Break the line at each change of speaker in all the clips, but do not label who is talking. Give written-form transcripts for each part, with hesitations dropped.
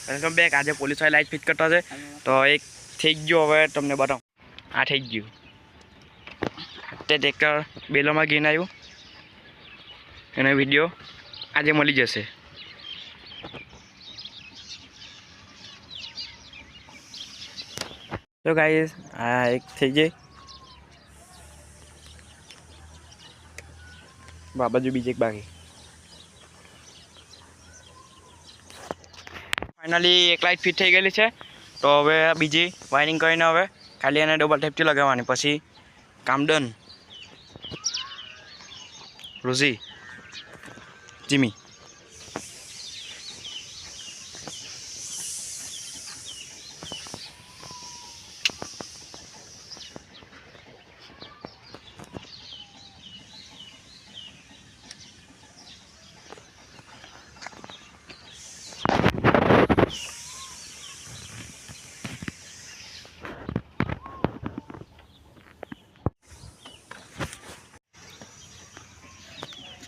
Welcome back. આજે police વાળી light fit કરતા છે તો એક થઈ ગયો, હવે તમને બતાવું। આ થઈ ગયું, તે ટ્રેક્ટર બેલોમાં ગઈને આવ્યું, એનો વિડીયો આજે મળી જશે। તો ગાઈસ આ એક થઈ ગઈ, બાજુ બીજી એક બાકી। ફાઇનલી એક લાઈટ ફિટ થઈ ગયેલી છે, તો હવે બીજી વાયરિંગ કરીને હવે ખાલી એને ડબલ ટેપથી લગાવવાની, પછી કામ ડન। Rosie Jimmy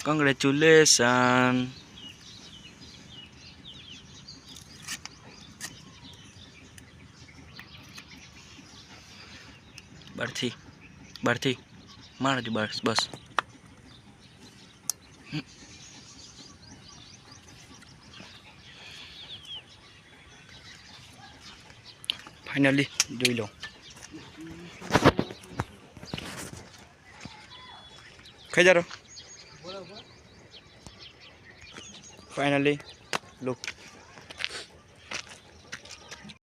congratulation. બરથી મારજો બસ। ફાઇનલી જોઈ લો, ખાઈ જારો। Finally look.